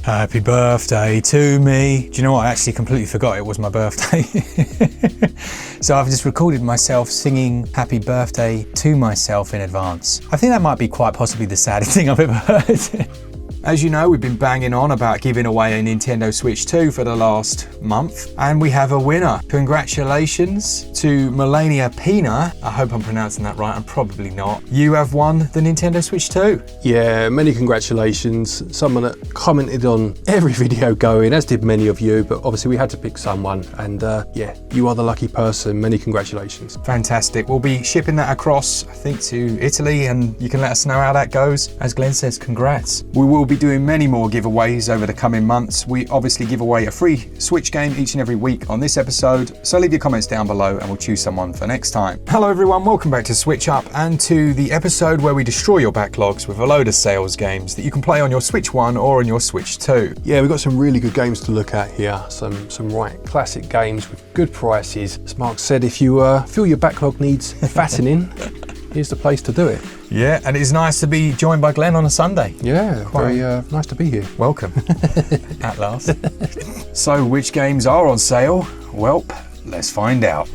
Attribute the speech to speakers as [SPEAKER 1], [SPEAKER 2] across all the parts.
[SPEAKER 1] Happy birthday to me. Do you know what? I actually completely forgot it was my birthday. So I've just recorded myself singing happy birthday to myself in advance. I think that might be quite possibly the saddest thing I've ever heard. As you know, we've been banging on about giving away a Nintendo Switch 2 for the last month, and we have a winner. Congratulations to Melania Pina. I hope I'm pronouncing that right, I'm probably not. You have won the Nintendo Switch 2.
[SPEAKER 2] Yeah, many congratulations. Someone that commented on every video going, as did many of you, but obviously we had to pick someone, and yeah, you are the lucky person. Many congratulations.
[SPEAKER 1] Fantastic. We'll be shipping that across, I think, to Italy, and you can let us know how that goes. As Glenn says, congrats. We will be doing many more giveaways over the coming months. We obviously give away a free Switch game each and every week on this episode, so leave your comments down below and we'll choose someone for next time. Hello everyone, welcome back to SwitchUp and to the episode where we destroy your backlogs with a load of sales games that you can play on your Switch 1 or on your Switch 2.
[SPEAKER 2] Yeah, we've got some really good games to look at here. Some right classic games with good prices. As Mark said, if you feel your backlog needs fattening, here's the place to do it.
[SPEAKER 1] Yeah, and it's nice to be joined by Glenn on a Sunday.
[SPEAKER 2] Yeah, very nice to be here.
[SPEAKER 1] Welcome. At last. So, which games are on sale? Well, let's find out.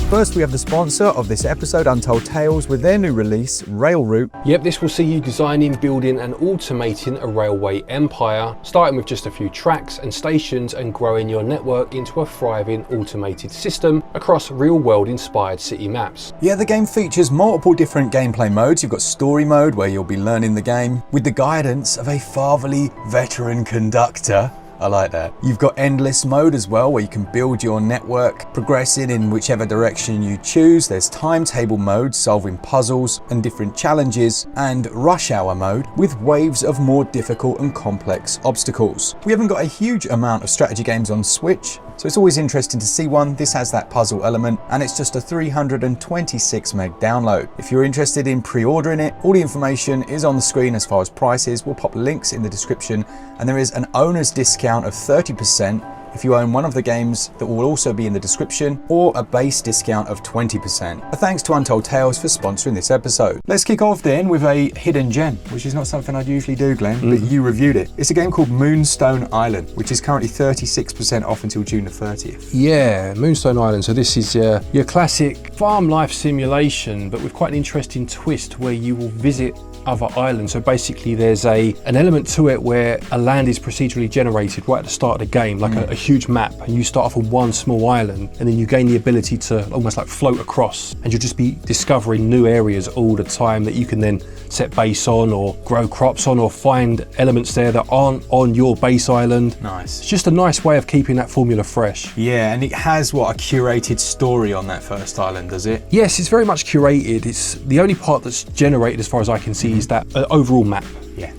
[SPEAKER 1] First, we have the sponsor of this episode, Untold Tales, with their new release, Railroute.
[SPEAKER 2] Yep, this will see you designing, building and automating a railway empire, starting with just a few tracks and stations and growing your network into a thriving automated system across real-world inspired city maps.
[SPEAKER 1] Yeah, the game features multiple different gameplay modes. You've got story mode, where you'll be learning the game with the guidance of a fatherly veteran conductor. I like that. You've got endless mode as well, where you can build your network, progressing in whichever direction you choose. There's timetable mode, solving puzzles and different challenges, and rush hour mode with waves of more difficult and complex obstacles. We haven't got a huge amount of strategy games on Switch, so it's always interesting to see one. This has that puzzle element, and it's just a 326 meg download. If you're interested in pre-ordering it, all the information is on the screen as far as prices. We'll pop links in the description, and there is an owner's discount of 30% if you own one of the games that will also be in the description, or a base discount of 20%. A thanks to Untold Tales for sponsoring this episode. Let's kick off then with a hidden gem, which is not something I'd usually do, Glenn, but you reviewed it. It's a game called Moonstone Island, which is currently 36% off until June the 30th.
[SPEAKER 2] Yeah, Moonstone Island. So this is your classic farm life simulation, but with quite an interesting twist where you will visit other islands. So basically there's an element to it where a land is procedurally generated right at the start of the game, like a huge map, and you start off on one small island and then you gain the ability to almost like float across, and you'll just be discovering new areas all the time that you can then set base on or grow crops on, or find elements there that aren't on your base island.
[SPEAKER 1] Nice.
[SPEAKER 2] It's just a nice way of keeping that formula fresh.
[SPEAKER 1] Yeah, and it has a curated story on that first island, does it?
[SPEAKER 2] Yes, it's very much curated. It's the only part that's generated as far as I can see is that overall map.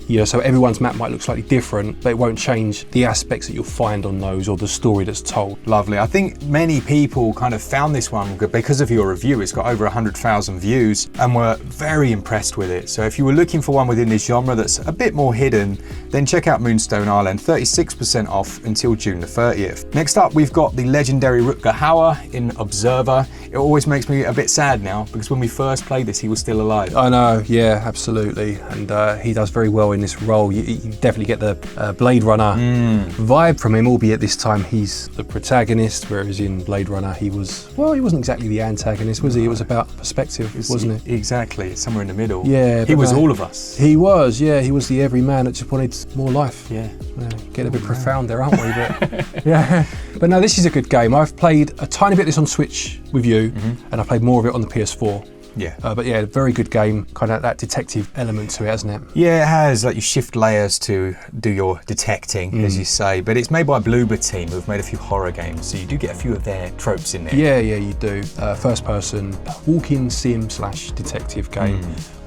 [SPEAKER 2] Yeah, so everyone's map might look slightly different, but it won't change the aspects that you'll find on those or the story that's told.
[SPEAKER 1] Lovely. I think many people kind of found this one because of your review. It's got over 100,000 views and were very impressed with it. So if you were looking for one within this genre that's a bit more hidden, then check out Moonstone Island, 36% off until June the 30th. Next up, we've got the legendary Rutger Hauer in Observer. It always makes me a bit sad now, because when we first played this, he was still alive.
[SPEAKER 2] I know, yeah, absolutely. And he does very well in this role. You definitely get the Blade Runner vibe from him, albeit this time he's the protagonist, whereas in Blade Runner he wasn't exactly the antagonist, was he? It was about perspective, wasn't it?
[SPEAKER 1] Exactly, somewhere in the middle.
[SPEAKER 2] Yeah.
[SPEAKER 1] He was all of us.
[SPEAKER 2] He was, yeah, he was the everyman that just wanted more life.
[SPEAKER 1] Yeah.
[SPEAKER 2] Get a bit profound there, aren't we? But yeah. But no, this is a good game. I've played a tiny bit of this on Switch with you, and I played more of it on the PS4.
[SPEAKER 1] Yeah.
[SPEAKER 2] But yeah, very good game, kind of that detective element to it, hasn't it?
[SPEAKER 1] Yeah, it has. Like, you shift layers to do your detecting, as you say. But it's made by Bloober team, who've made a few horror games, so you do get a few of their tropes in there.
[SPEAKER 2] Yeah, you do. First person, walk-in sim / detective game.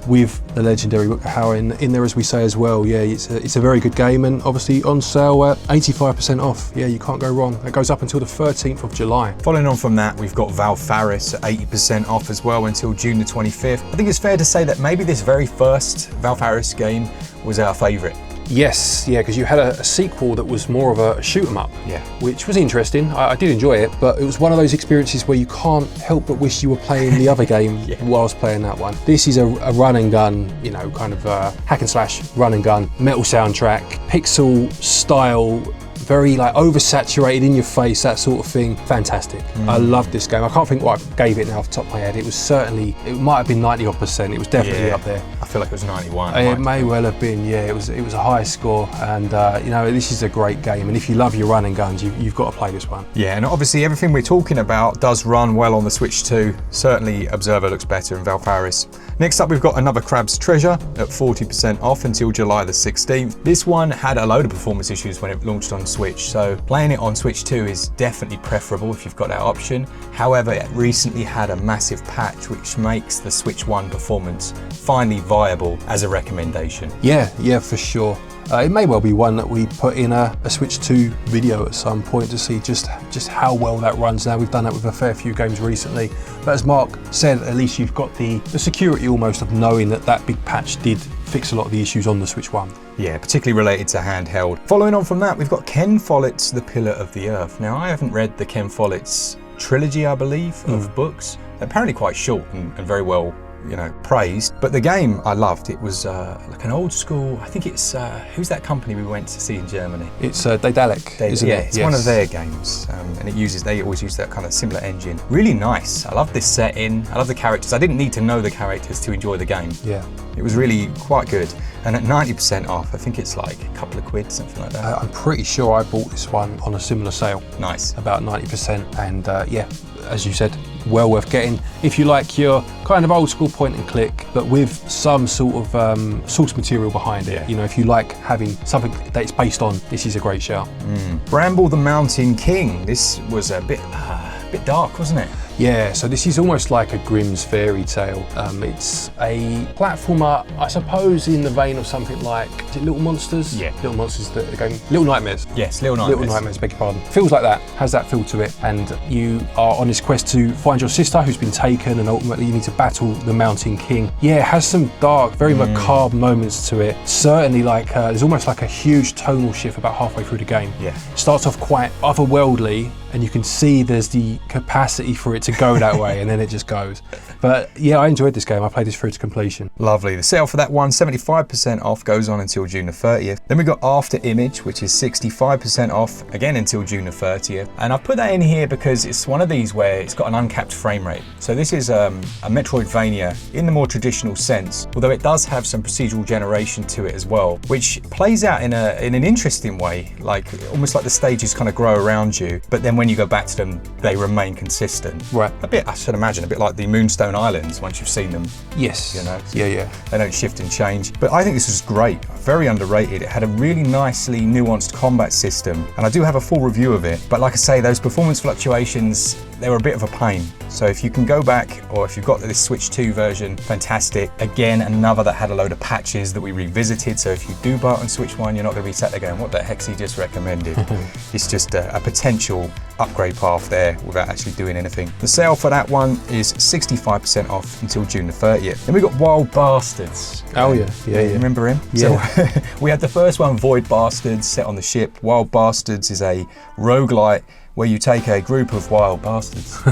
[SPEAKER 2] With the legendary Rutger Hauer in there, as we say as well. Yeah, it's a very good game, and obviously on sale at 85% off. Yeah, you can't go wrong. It goes up until the 13th of July.
[SPEAKER 1] Following on from that, we've got Valfaris at 80% off as well until June the 25th. I think it's fair to say that maybe this very first Valfaris game was our favourite.
[SPEAKER 2] Yes, yeah, because you had a sequel that was more of a shoot 'em up,
[SPEAKER 1] Yeah.
[SPEAKER 2] which was interesting. I did enjoy it, but it was one of those experiences where you can't help but wish you were playing the other game whilst playing that one. This is a run and gun, you know, kind of hack and slash run and gun, metal soundtrack, pixel style, very like oversaturated in your face, that sort of thing. Fantastic. I loved this game. I can't think what I gave it now off the top of my head. It was certainly, it might have been 90%. It was definitely up there.
[SPEAKER 1] I feel like it was 91.
[SPEAKER 2] It may well have been, yeah. It was a high score, and you know, this is a great game. And if you love your run and guns, you've got to play this one.
[SPEAKER 1] Yeah, and obviously everything we're talking about does run well on the Switch 2. Certainly Observer looks better in Valfaris. Next up, we've got another Crab's Treasure at 40% off until July the 16th. This one had a load of performance issues when it launched on Switch, so playing it on Switch 2 is definitely preferable if you've got that option. However, it recently had a massive patch which makes the Switch 1 performance finally viable as a recommendation.
[SPEAKER 2] Yeah, for sure. It may well be one that we put in a Switch 2 video at some point to see just how well that runs now. We've done that with a fair few games recently. But as Mark said, at least you've got the security almost of knowing that big patch did fix a lot of the issues on the Switch 1.
[SPEAKER 1] Yeah, particularly related to handheld. Following on from that, we've got Ken Follets' The Pillar of the Earth. Now, I haven't read the Ken Follets trilogy, I believe, of books. Apparently quite short and very well, you know, praised. But the game I loved. It was like an old school, I think it's, who's that company we went to see in Germany?
[SPEAKER 2] It's Daedalic, isn't it?
[SPEAKER 1] It's one of their games, and they always use that kind of similar engine. Really nice. I love this setting. I love the characters. I didn't need to know the characters to enjoy the game.
[SPEAKER 2] Yeah.
[SPEAKER 1] It was really quite good. And at 90% off, I think it's like a couple of quid, something like that.
[SPEAKER 2] I'm pretty sure I bought this one on a similar sale.
[SPEAKER 1] Nice.
[SPEAKER 2] About 90%, and yeah, as you said, well worth getting if you like your kind of old school point and click, but with some sort of source material behind it.
[SPEAKER 1] Yeah.
[SPEAKER 2] You know, if you like having something that it's based on, this is a great shout.
[SPEAKER 1] Bramble the Mountain King. This was a bit dark, wasn't it?
[SPEAKER 2] Yeah, so this is almost like a Grimm's fairy tale. It's a platformer, I suppose, in the vein of something like, is it Little Monsters?
[SPEAKER 1] Yeah.
[SPEAKER 2] Little Monsters, the game. Little Nightmares.
[SPEAKER 1] Yes, Little Nightmares.
[SPEAKER 2] Little Nightmares, beg your pardon. Feels like that, has that feel to it. And you are on this quest to find your sister who's been taken, and ultimately you need to battle the Mountain King. Yeah, it has some dark, very macabre moments to it. Certainly like, there's almost like a huge tonal shift about halfway through the game.
[SPEAKER 1] Yeah.
[SPEAKER 2] Starts off quite otherworldly, and you can see there's the capacity for it to go that way, and then it just goes. But yeah, I enjoyed this game. I played this through to completion.
[SPEAKER 1] Lovely. The sale for that one, 75% off, goes on until June the 30th. Then we've got Afterimage, which is 65% off, again until June the 30th. And I've put that in here because it's one of these where it's got an uncapped frame rate. So this is a Metroidvania in the more traditional sense, although it does have some procedural generation to it as well, which plays out in an interesting way, like almost like the stages kind of grow around you, but then when you go back to them, they remain consistent.
[SPEAKER 2] Right.
[SPEAKER 1] A bit, I should imagine, a bit like the Moonstone Islands once you've seen them.
[SPEAKER 2] Yes.
[SPEAKER 1] You know?
[SPEAKER 2] Yeah.
[SPEAKER 1] They don't shift and change. But I think this was great, very underrated. It had a really nicely nuanced combat system, and I do have a full review of it. But like I say, those performance fluctuations, they were a bit of a pain. So if you can go back, or if you've got this Switch 2 version, fantastic. Again, another that had a load of patches that we revisited. So if you do buy it on Switch 1, you're not going to be sat there going, what the heck's he just recommended? It's just a potential upgrade path there without actually doing anything. The sale for that one is 65% off until June the 30th. Then we got Wild Bastards.
[SPEAKER 2] Oh yeah.
[SPEAKER 1] Remember him?
[SPEAKER 2] Yeah.
[SPEAKER 1] So we had the first one, Void Bastards, set on the ship. Wild Bastards is a roguelite where you take a group of wild bastards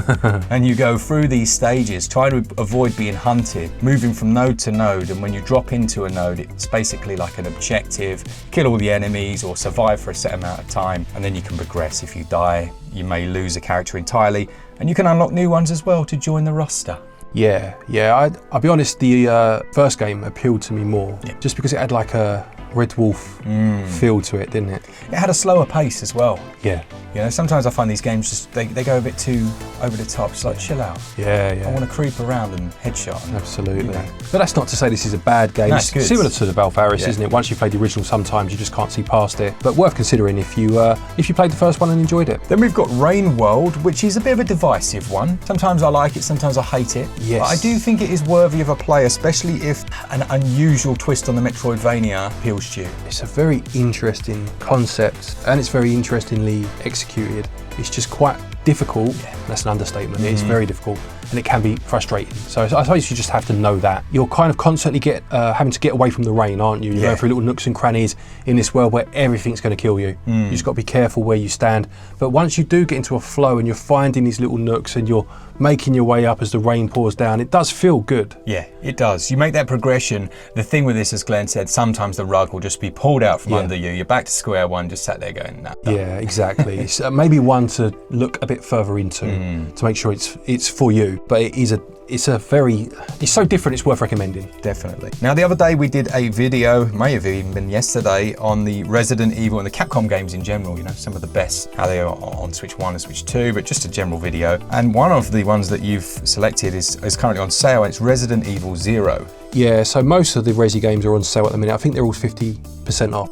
[SPEAKER 1] and you go through these stages, trying to avoid being hunted, moving from node to node. And when you drop into a node, it's basically like an objective, kill all the enemies or survive for a set amount of time. And then you can progress. If you die, you may lose a character entirely, and you can unlock new ones as well to join the roster.
[SPEAKER 2] Yeah. I'll be honest, the first game appealed to me more, just because it had like a Red Wolf feel to it, didn't it?
[SPEAKER 1] It had a slower pace as well.
[SPEAKER 2] Yeah.
[SPEAKER 1] You know, sometimes I find these games just, they go a bit too over the top. It's like, chill out.
[SPEAKER 2] Yeah.
[SPEAKER 1] I want to creep around and headshot.
[SPEAKER 2] Absolutely.
[SPEAKER 1] You know.
[SPEAKER 2] But that's not to say this is a bad game.
[SPEAKER 1] No,
[SPEAKER 2] it's
[SPEAKER 1] it's good.
[SPEAKER 2] similar to the Valfaris, isn't it? Once you play the original, sometimes you just can't see past it. But worth considering if you played the first one and enjoyed it.
[SPEAKER 1] Then we've got Rainworld, which is a bit of a divisive one. Sometimes I like it, sometimes I hate it.
[SPEAKER 2] Yes.
[SPEAKER 1] But I do think it is worthy of a play, especially if an unusual twist on the Metroidvania appeals to you.
[SPEAKER 2] It's a very interesting concept, and it's very interestingly executed. It's just quite difficult. That's an understatement. It's very difficult. and it can be frustrating. So I suppose you just have to know that. You're kind of constantly having to get away from the rain, aren't you? You're going through little nooks and crannies in this world where everything's going to kill you. You just got to be careful where you stand. But once you do get into a flow and you're finding these little nooks and you're making your way up as the rain pours down, it does feel good.
[SPEAKER 1] Yeah, it does. You make that progression. The thing with this, as Glenn said, sometimes the rug will just be pulled out from under you. You're back to square one, just sat there going, nah.
[SPEAKER 2] Yeah, exactly. It's maybe one to look a bit further into to make sure it's for you. But it's so different, it's worth recommending.
[SPEAKER 1] Definitely. Now, the other day we did a video, may have even been yesterday, on the Resident Evil and the Capcom games in general, you know, some of the best, how they are on Switch 1 and Switch 2, but just a general video. And one of the ones that you've selected is currently on sale, and it's Resident Evil 0.
[SPEAKER 2] Yeah, so most of the Resi games are on sale at the minute. I think they're all 50% off.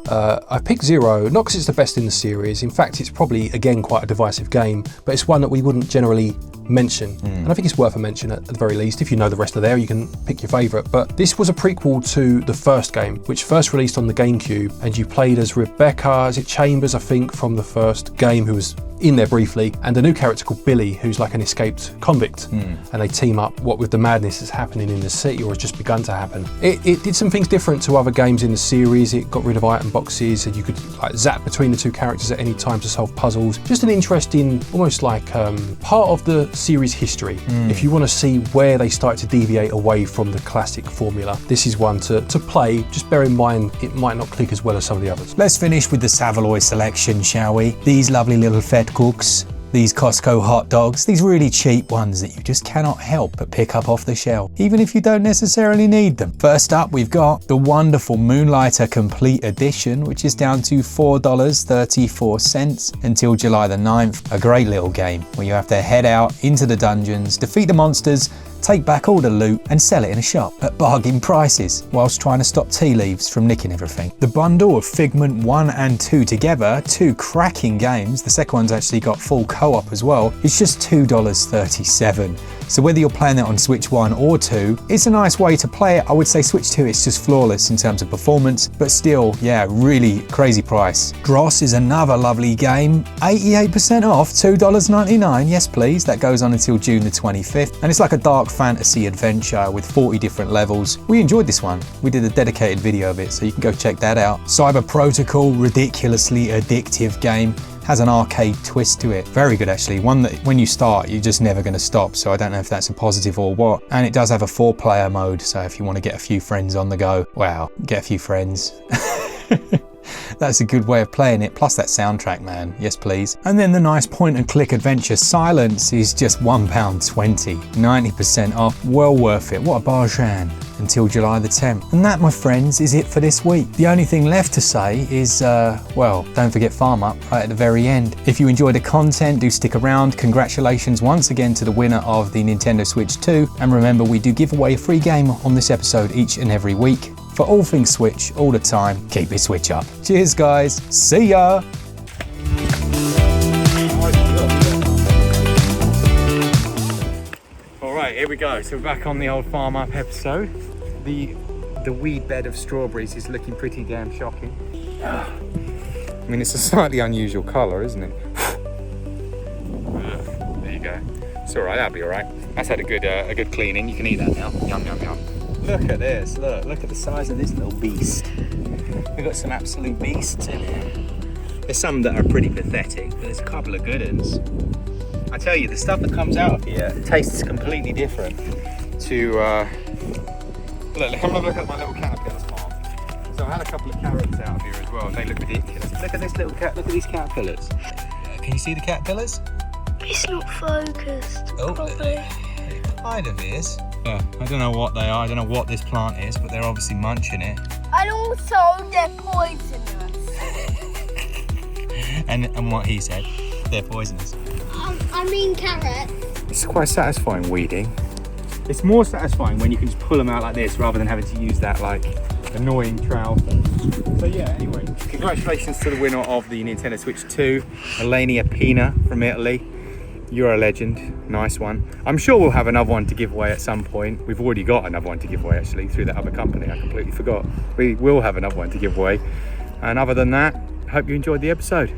[SPEAKER 2] I picked 0, not because it's the best in the series. In fact, it's probably, again, quite a divisive game, but it's one that we wouldn't generally mention. And I think it's worth a mention at the very least. If you know the rest are there, you can pick your favourite. But this was a prequel to the first game, which first released on the GameCube, and you played as Rebecca, is it Chambers, I think, from the first game, who was in there briefly, and a new character called Billy, who's like an escaped convict, and they team up what with the madness that's happening in the city, or has just begun to happen. It did some things different to other games in the series. It got rid of item boxes, and you could like zap between the two characters at any time to solve puzzles. Just an interesting, almost like part of the series history. If you want to see where they start to deviate away from the classic formula, this is one to play. Just bear in mind it might not click as well as some of the others.
[SPEAKER 1] Let's finish with the Savaloy Selection, shall we? These lovely little fed cooks, these Costco hot dogs, these really cheap ones that you just cannot help but pick up off the shelf, even if you don't necessarily need them. First up, we've got the wonderful Moonlighter Complete Edition, which is down to $4.34 until July the 9th. A great little game where you have to head out into the dungeons, defeat the monsters, take back all the loot and sell it in a shop at bargain prices whilst trying to stop tea leaves from nicking everything. The bundle of Figment 1 and 2 together, two cracking games, the second one's actually got full co-op as well, it's just $2.37. So whether you're playing it on Switch 1 or 2, it's a nice way to play it. I would say Switch 2 is just flawless in terms of performance, but still, yeah, really crazy price. Dross is another lovely game, 88% off, $2.99, yes please. That goes on until June the 25th, and it's like a dark fantasy adventure with 40 different levels. We enjoyed this one. We did a dedicated video of it, so you can go check that out. Cyber Protocol, ridiculously addictive game. Has an arcade twist to it. Very good actually. One that when you start, you're just never going to stop. So I don't know if that's a positive or what. And it does have a 4-player mode. So if you want to get a few friends on the go, wow, get a few friends. That's a good way of playing it. Plus that soundtrack, man. Yes, please. And then the nice point and click adventure Silence is just £1.20. 90% off. Well worth it. What a bargain. Until July the 10th. And that, my friends, is it for this week. The only thing left to say is, well, don't forget FarmUp right at the very end. If you enjoy the content, do stick around. Congratulations once again to the winner of the Nintendo Switch 2. And remember, we do give away a free game on this episode each and every week. For all things Switch, all the time, keep it Switch up. Cheers, guys. See ya. Alright, here we go. So we're back on the old FarmUp episode. The weed bed of strawberries is looking pretty damn shocking. I mean, it's a slightly unusual colour, isn't it? There you go. It's alright, that'll be alright. That's had a good cleaning. You can eat that now. Yum, yum, yum. Look at this, look at the size of this little beast. We've got some absolute beasts in here. There's some that are pretty pathetic, but there's a couple of good ones. I tell you, the stuff that comes out of here tastes completely different to, look, have a look at my little caterpillars farm. So I had a couple of carrots out of here as well, and they look ridiculous. Look at this little cat, look at these caterpillars. Can you see the caterpillars?
[SPEAKER 3] It's not focused.
[SPEAKER 1] Oh,
[SPEAKER 3] Probably.
[SPEAKER 1] it kind of is. Yeah, I don't know what they are, I don't know what this plant is, but they're obviously munching it.
[SPEAKER 3] And also they're poisonous.
[SPEAKER 1] And what he said, they're poisonous.
[SPEAKER 3] I mean carrot.
[SPEAKER 1] It's quite satisfying weeding. It's more satisfying when you can just pull them out like this rather than having to use that like annoying trowel. So yeah, anyway, congratulations to the winner of the Nintendo Switch 2, Elenia Pina from Italy. You're a legend, nice one. I'm sure we'll have another one to give away at some point. We've already got another one to give away actually through that other company, I completely forgot. We will have another one to give away. And other than that, hope you enjoyed the episode.